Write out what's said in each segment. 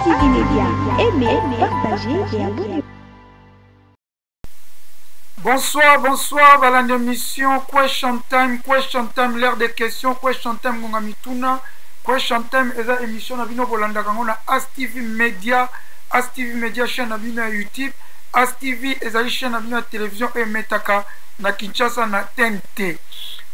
ASTV Média. Aimez, partagez et abonnez-vous. Bonsoir, bonsoir, voilà l'émission Question Time, l'heure des questions, Question Time, Gongamituna, Question Time, et la émission Nabino Bolanda Kangona, ASTV Media, chaîne Nabino YouTube, ASTV, et la chaîne Nabino télévision et Metaka, na Kinshasa na TNT.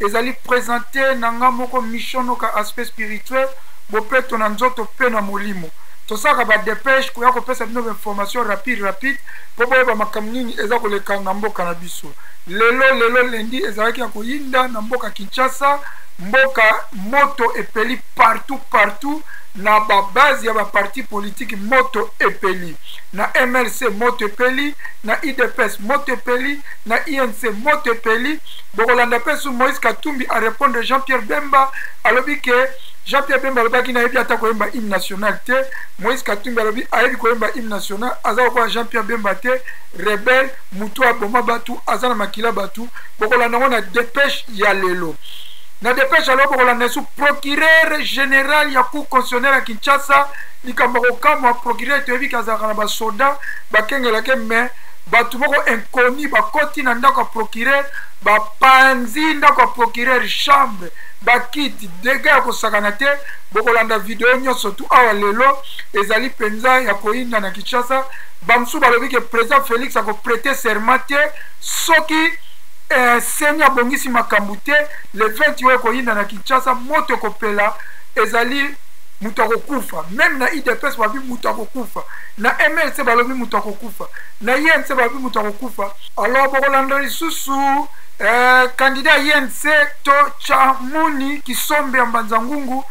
Et la présenté Nanga Moko mission Noka aspect spirituel, Bopeto Nanzoto Pena Molimo. Tout ça, il y a des dépêches, il y a des informations rapides, pour que les makamini eza koleka na mboka na biso. Lelo lendi ezalaki ya koyinda na mboka Kinshasa, mboka moto epeli partout na ba base ya ba parti politique moto epeli. Na MLC moto epeli, na IDPS moto epeli, na INC moto epeli. Bokolanda pesu Moïse Katumbi a répondre Jean-Pierre Bemba alobi ke Jean-Pierre Bemba alobaki na yebi ata koyemba hymne national te. Moïse Katumbi alobi ayebi koyemba hymne national, aza kwa Jean-Pierre Bemba te, rebelle mutu aboma batu, aza na makila batu. Bokolanda ngo na dépêche ya lelo. Na dépêche alors bokolanda su procureur général ya cour constitutionnelle à Kinshasa, likambo kokamwa procureur toyebi kazaka na basoda bakengelake me batu moko inconnu bakoti na ndako ya procureur, bapanzi ndako ya procureur chambre, bakiti dega ya kosakana te. Bokolanda video nyonso tu awa lelo ezali penza ya koyinda na Kinshasa. Bamsu balobi ke président Félix akoprêter serment te soki senya bongisi makambo te le 28 koyinda na Kinshasa moto kopela ezali mutu akokufa. Même na IDPS babi mutu akokufa, na MLC balobi mutu akokufa, na INC babi mutu akokufa. Alors bokolanda lisusu candidat INC to Chamuni Kisombe ya Mbanzangungu,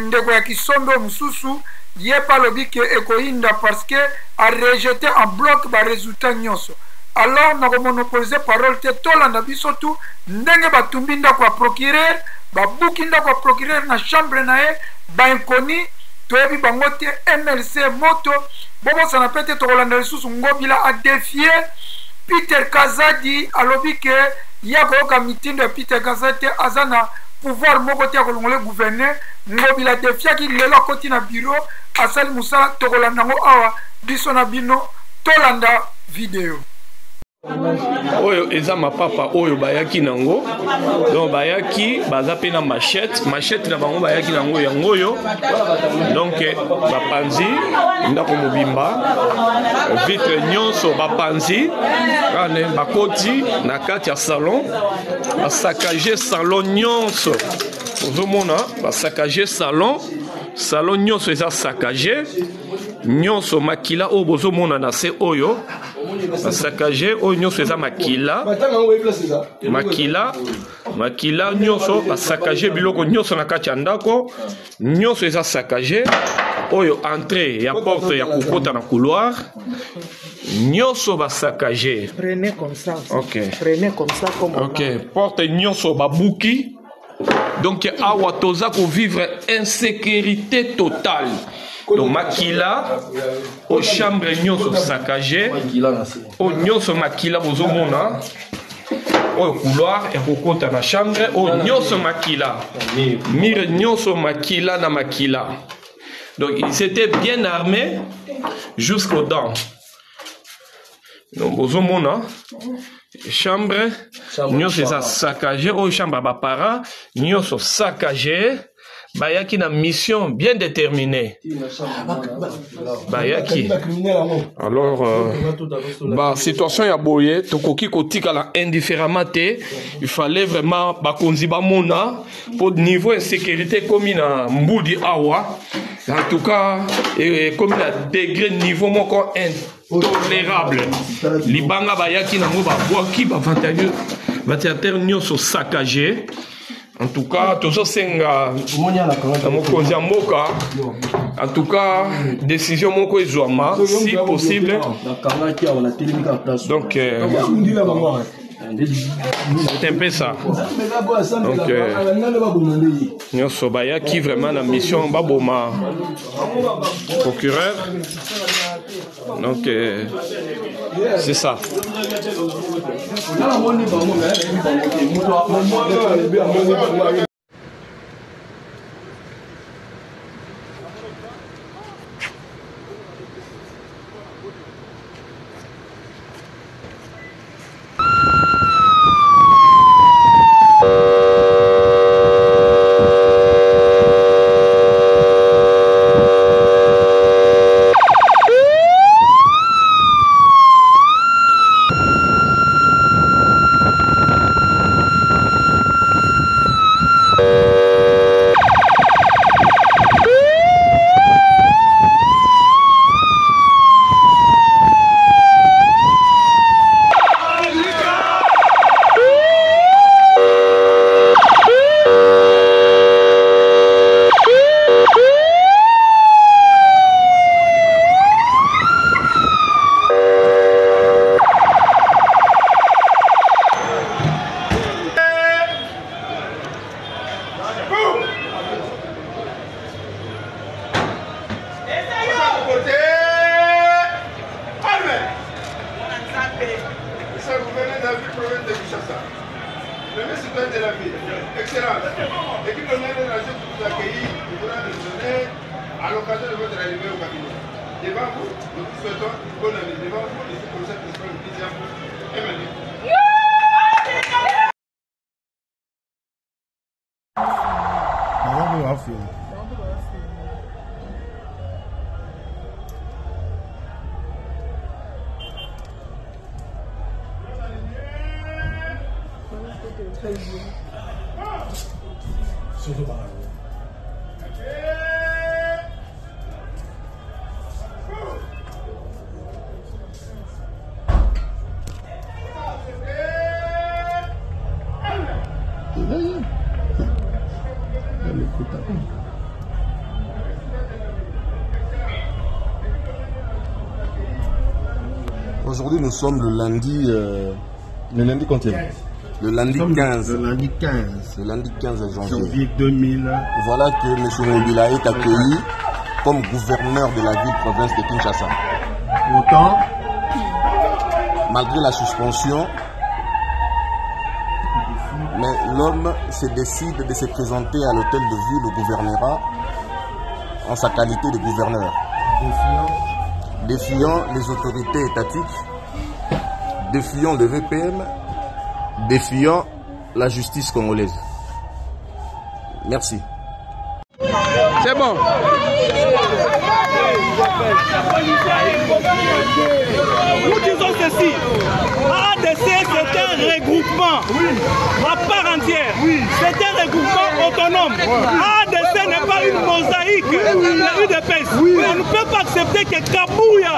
ndeko ya Kisombe mususu ye palobi ke ekoyinda parce que a rejeté en bloc ba résultat nyonso. Alors na monopoliser parole te tolanda biso tu ndenge batumbi ndako ya procureur, babuki ndako ya procureur na chambre na ye ba inconi toyebi bango te. MLC moto bobo sana pete tokolanda lisusu Ngobila a défié Peter Kazadi alobi ke ya koyoka mitindo ya Peter Kazadi azana pouvoir moko te ya kolongola gouverneur. Ngobila defiaki lelo akoti na bureau asali musala tokolanda ngo awa biso na bino tolanda video. Oyo eza mapapa oyo bayaki nango, donc bayaki baza pe na machette na bango bayaki nango yango yo, donc bapanzi ndako mobimba vitre nyonso bapanzi kane bakoti na kati ya salon, basakaje salon nyonso ozomona, basakaje salon nyonso eza sakaje nyonso makila oyo bozomona na se oyo basakaje oyo nyonso eza makila nyonso basakaje biloko nyonso na kati ya ndako nyonso eza sakaje oyo entrée ya porte ya kokota na couloir nyonso basakaje. Prenez comme ça. OK, porte nyonso babuki. Donc awa toza ko vivre insécurité totale. Donc makila au chambre nyonso saccagé, au nyonso makila bozomona au couloir et kokota na chambre au nyonso makila mire nyonso makila na makila. Donc ils étaient bien armés jusqu'aux dents. Donc bozomona chambre nyonso eza saccagé, au chambre bapara nyonso saccagé. Bayaki na mission bien déterminée. Bayaki. Alors, situation ya boye, tokoki kotika la indifféremment te. Il fallait vraiment bakonzi ba mona pour niveau insécurité comme na mbudi awa. En tout cas, comme la degré niveau moko intolérable. Libanga bayaki na mo ba boaki ba ventilateur nyonso saccagé. En tout cas, tout ça c'est en tout cas, décision moko ezwama si possible. Donc c'est un peu ça. Donc Nyosobaya qui vraiment la mission baboma procureur. Donc c'est ça. Le maire citoyen de la ville, excellence. L'équipe d'honneur de la jeune qui vous accueillit, vous voudra le donner à l'occasion de votre arrivée au cabinet. Devant vous, nous vous souhaitons une bonne année. Devant vous, le commissaire principal de Lydia Emmanuel. Aujourd'hui, nous sommes le lundi combien? Le lundi 15. Le lundi 15. Le lundi 15 janvier 2000. Voilà que M. Mbila est accueilli comme gouverneur de la ville-province de Kinshasa. Autant, malgré la suspension, mais l'homme se décide de se présenter à l'hôtel de ville au gouvernorat en sa qualité de gouverneur. Défiant les autorités étatiques, défiant le VPM, défiant la justice congolaise. Merci. C'est bon. Nous disons ceci. ADC, c'est un regroupement à part entière. C'est un regroupement autonome. ADC n'est pas une mosaïque de l'UDPS. On ne peut pas accepter que Kabouya,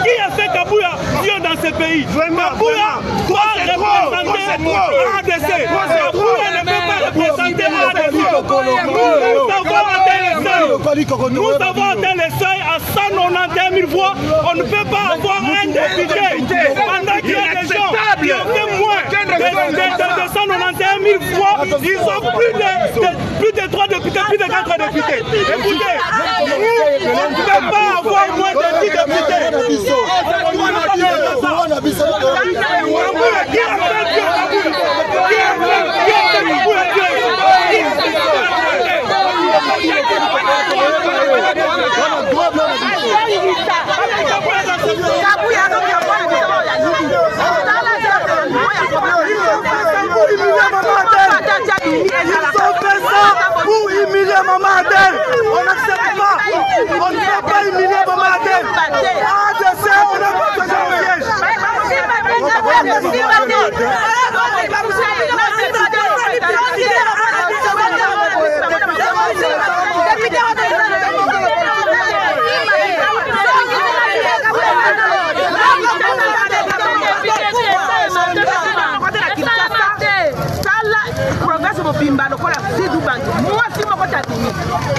qui a fait Kabouya, vient dans ce pays. Kabouya doit représenter ADC. Kabouya ne peut pas représenter ADC. Nous avons atteint le seuil à 191 000 voix. On ne peut pas avoir un député pendant qu'il y a des gens qui ont fait moins de 191 000 voix. Ils ont plus de 3 députés, plus de 4 députés. Écoutez, on ne peut pas avoir moins de 10 députés. Pour humilier Maman Adel, on n'accepte pas. On ne peut pas humilier Maman Adel. ADC, on n'a pas besoin de siège. Bimba lokola sidu bantu mwasi moko tatini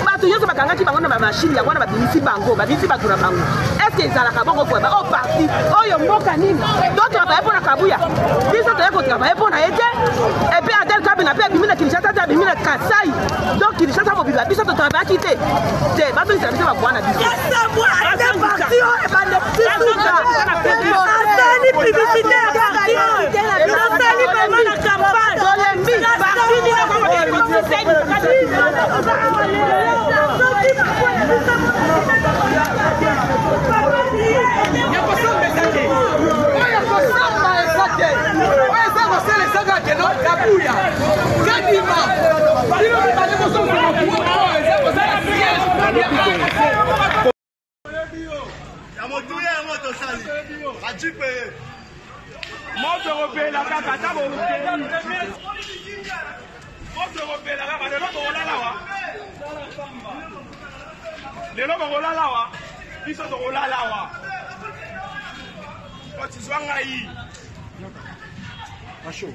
batu yoso bakangaki bango na machine yango na babimisi bango babimisi batu na bango est-ce que ezalaka bongo kweba o parti oyo mboka nini donc travailler pour la Kabuya biso toye ko travailler pour na ete et puis Adel Kabila pe bimina Kinshasa ta bimina Kasai donc Kinshasa mo biba biso to travailler kité te batu ni service ba bwana biso ça moi Adel parti o e bande biso ni publicité parti o ni vraiment la campagne Moto européen la kaka tabo moto européen la kaka lelo kolalawa lelo kolalawa biso to kolalawa otizwanga yi masho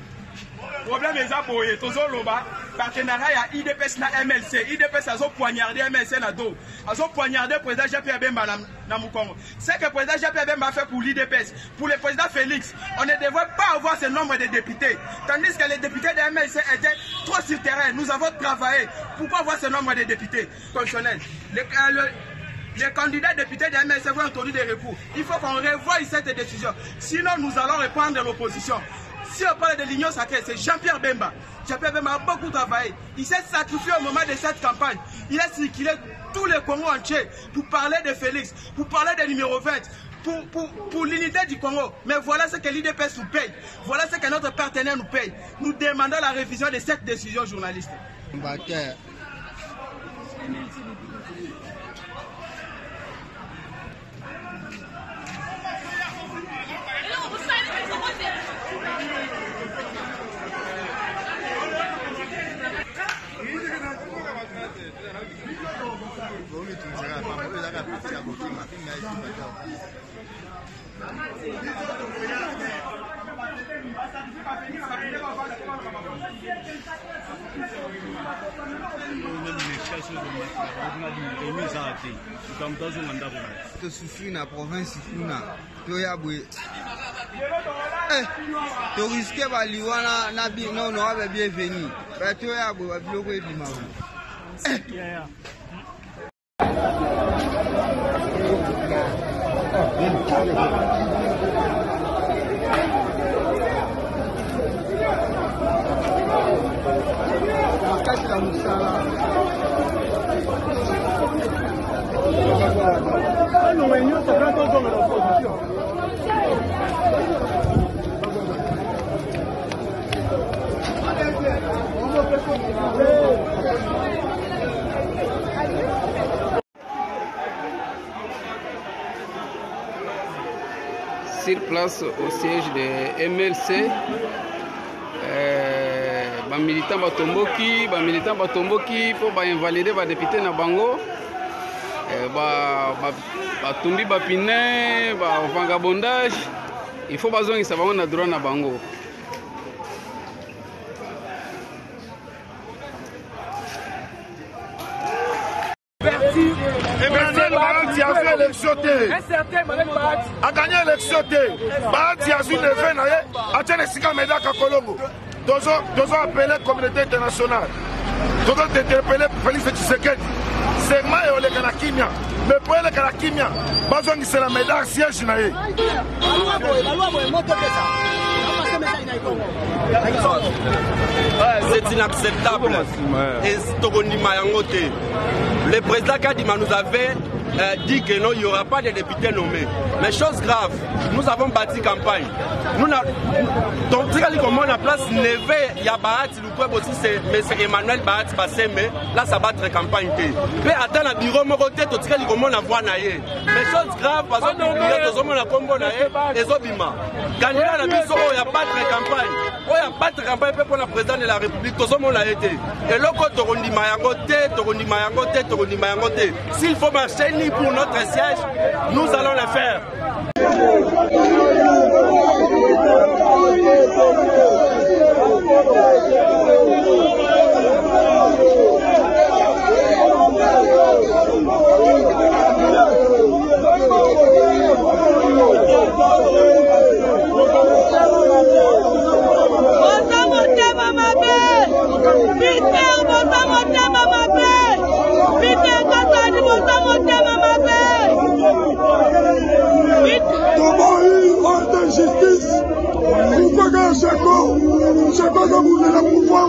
problème eza boye tozoloba partenariat ya IDPS na MLC IDPS azo poignarder MLC na dos azo poignarder président Jean-Pierre Bemba na Mukongo. C'est que le président Jean-Pierre Bemba a fait pour l'IDPS. Pour le président Félix, on ne devrait pas avoir ce nombre de députés. Tandis que les députés de MLC étaient trop sur terrain. Nous avons travaillé. Pourquoi avoir ce nombre de députés constitutionnels? Les candidats députés de MLC vont introduire des recours. Il faut qu'on revoie cette décision. Sinon, nous allons reprendre l'opposition. Si on parle de l'Union sacrée, c'est Jean-Pierre Bemba. Jean-Pierre Bemba a beaucoup travaillé. Il s'est sacrifié au moment de cette campagne. Il a circulé tous les Congo entiers pour parler de Félix, pour parler des numéros 20, pour l'unité du Congo. Mais voilà ce que l'IDPS nous paye. Voilà ce que notre partenaire nous paye. Nous demandons la révision de cette décision journaliste. Na province kuna to ya bwe to risque ba liwana na bi no no ba bienvenue ba to ya bwe ba biloko ebima Sur place au siège de MLC, militants batomboki pour invalider les députés na bango, batumbi bapine, vagabondage, il faut bazongi ça va na droit na bango. Bahati a fait l'élection. A gagné l'élection. Bahati a su le faire. A tenu Sika Medaka Colombo. Nous avons appelé la communauté internationale. Nous avons interpellé Félix Tshisekedi. C'est moi et le Kanakimia. Mais pour le Kanakimia, c'est la médaille siège. C'est inacceptable. Et le président Kadima nous avait dit que non, il n'y aura pas de députés nommés. Mais chose grave, nous avons bâti campagne. Nous donc, comment on a place Neve, il y a Bahati, aussi c'est M. Emmanuel Bahati Basseme, là ça va être campagne. Mais attends, le bureau Moroté, tout ce comment on a voix naïe. Mais chose grave, parce que nous avons combo naïe, et Zobima. Candidat à la mission, il n'y a pas de campagne. Il n'y a pas de campagne pour le président de la République, tout le monde a été. Et là, quand on dit Mayangote, s'il faut marcher ni pour notre siège, nous allons le faire. Chacun de vous est le pouvoir.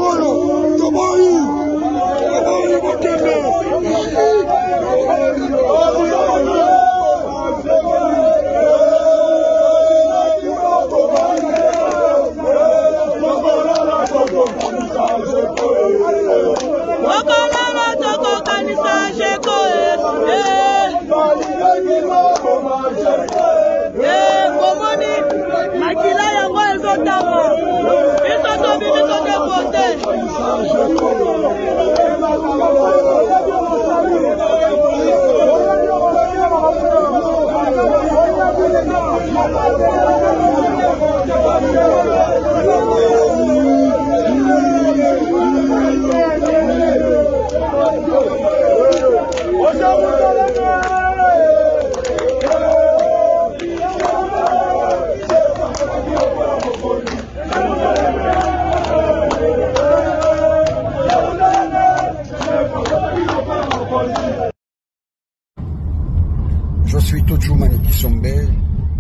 Je suis Tochou Maniki Sombe,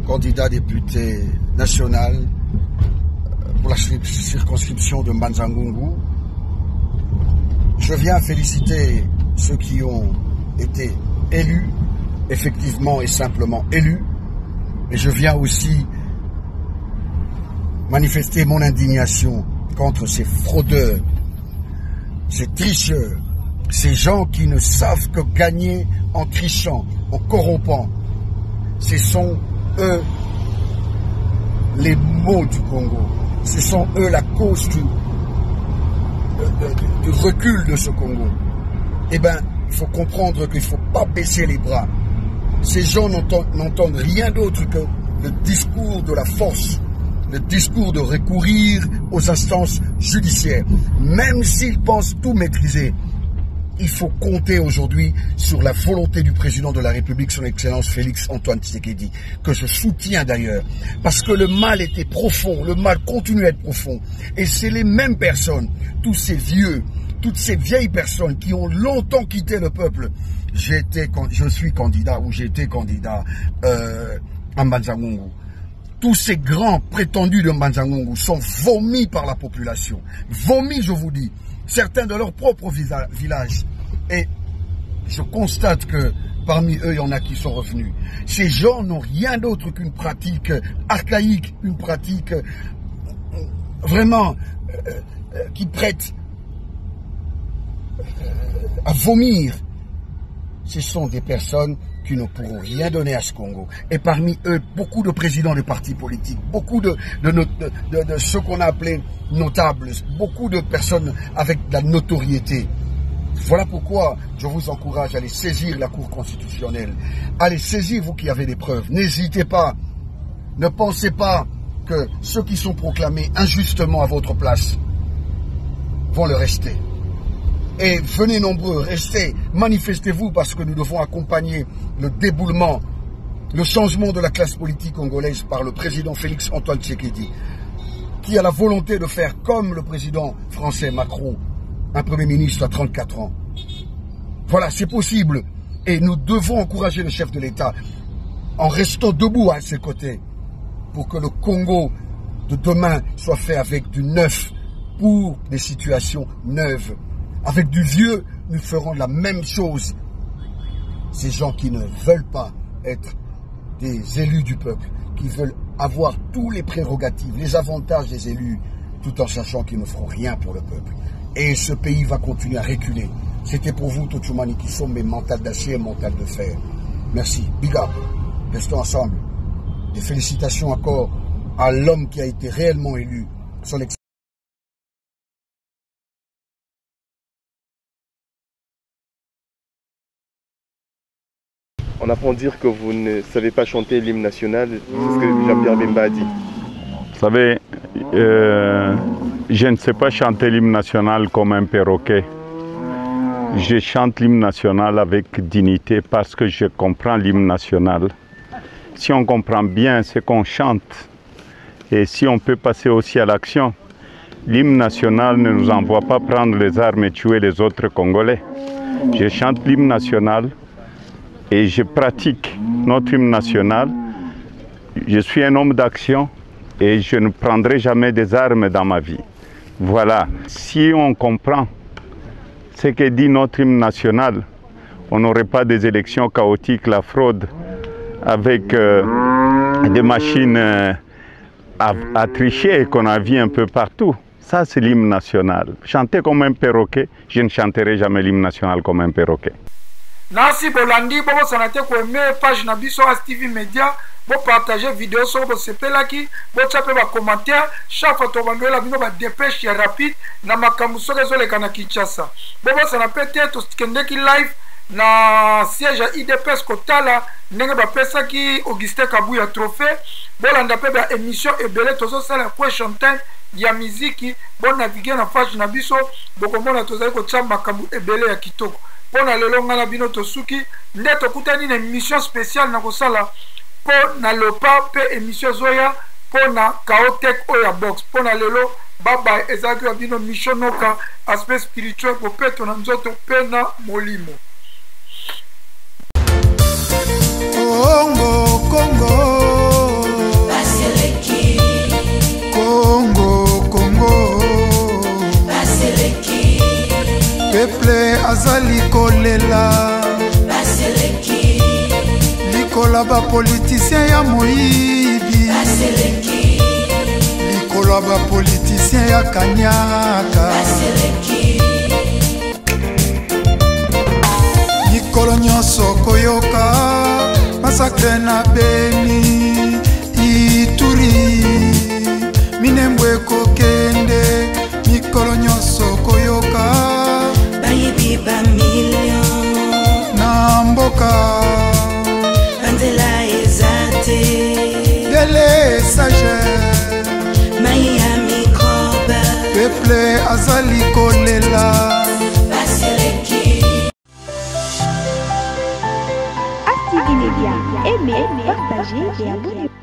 candidat député national pour la circonscription de Mbanza-Ngungu. Je viens féliciter ceux qui ont été élus, effectivement et simplement élus. Et je viens aussi manifester mon indignation contre ces fraudeurs, ces tricheurs, ces gens qui ne savent que gagner en trichant, en corrompant. Ce sont eux les maux du Congo. Ce sont eux la cause du recul de ce Congo. Eh bien, il faut comprendre qu'il ne faut pas baisser les bras. Ces gens n'entendent rien d'autre que le discours de la force, le discours de recourir aux instances judiciaires. Même s'ils pensent tout maîtriser, il faut compter aujourd'hui sur la volonté du président de la République, son Excellence Félix Antoine Tshisekedi, que je soutiens d'ailleurs, parce que le mal était profond, le mal continue à être profond. Et c'est les mêmes personnes, tous ces vieux, toutes ces vieilles personnes qui ont longtemps quitté le peuple. Je suis candidat, ou j'ai été candidat à Mbanza-Ngungu. Tous ces grands prétendus de Mbanza-Ngungu sont vomis par la population. Vomis, je vous dis. Certains de leur propre village. Et je constate que parmi eux, il y en a qui sont revenus. Ces gens n'ont rien d'autre qu'une pratique archaïque, une pratique vraiment qui prête à vomir. Ce sont des personnes qui ne pourront rien donner à ce Congo. Et parmi eux, beaucoup de présidents de partis politiques, beaucoup de ceux qu'on a appelés notables, beaucoup de personnes avec de la notoriété. Voilà pourquoi je vous encourage à aller saisir la Cour constitutionnelle. Allez saisir, vous qui avez des preuves. N'hésitez pas. Ne pensez pas que ceux qui sont proclamés injustement à votre place vont le rester. Et venez nombreux, restez, manifestez-vous parce que nous devons accompagner le déboulement, le changement de la classe politique congolaise par le président Félix Antoine Tshisekedi, qui a la volonté de faire comme le président français Macron, un premier ministre à 34 ans. Voilà, c'est possible. Et nous devons encourager le chef de l'État en restant debout à ses côtés pour que le Congo de demain soit fait avec du neuf pour des situations neuves. Avec du vieux, nous ferons la même chose. Ces gens qui ne veulent pas être des élus du peuple, qui veulent avoir tous les prérogatives, les avantages des élus, tout en sachant qu'ils ne feront rien pour le peuple. Et ce pays va continuer à reculer. C'était pour vous, Tochumani, qui sont mes mental d'acier et mental de fer. Merci. Big up. Restons ensemble. Des félicitations encore à l'homme qui a été réellement élu. Son excellence. On apprend à dire que vous ne savez pas chanter l'hymne national, c'est ce que Jean-Pierre Bemba a dit. Vous savez, je ne sais pas chanter l'hymne national comme un perroquet. Je chante l'hymne national avec dignité parce que je comprends l'hymne national. Si on comprend bien ce qu'on chante et si on peut passer aussi à l'action, l'hymne national ne nous envoie pas prendre les armes et tuer les autres Congolais. Je chante l'hymne national et je pratique notre hymne national. Je suis un homme d'action et je ne prendrai jamais des armes dans ma vie. Voilà. Si on comprend ce que dit notre hymne national, on n'aurait pas des élections chaotiques, la fraude, avec des machines à tricher qu'on a vu un peu partout. Ça, c'est l'hymne national. Chanter comme un perroquet, je ne chanterai jamais l'hymne national comme un perroquet. Nasi bolandi bobo sanate ko aimer page na biso ASTV Media, bo partager vidéo so bo sepelaki, bo taper ba commentaire, chaque fois to bandola bino ba dépêche ya rapide na makambo so rezo le kana Kinshasa. Bobo sanapete to skendeki live na siège à IDPS Kotala ndenge ba pesa ki Augustin Kabuya trophée, bolanda pe ba émission ebele tozo sala question time ya miziki, bo naviguer na page na biso, bo komona tozali ko tsamba makambo ebele ya kitoko. Pour na lelo ngana bino tosuki nde tokutani na émission spéciale na kosala po na lopa pe émission zoya po na Kaotek Oya Box. Pour na lelo baba ezaki wa bino mission noka aspect spirituel po peto na nzoto pe na molimo. Congo Congo Baseleki Congo azali kolela likola bapolitisien ya moyibi likola bapolitisien ya kanyaka mikolo nyonso koyoka masakre na Beni Ituri minembwe kokende mikolo nyonso koyoka bayibi ba million na mboka banzela ezate dele sage mai ya microbe peuple azali kolela Active Media, aimez, partagez et abonnez-vous.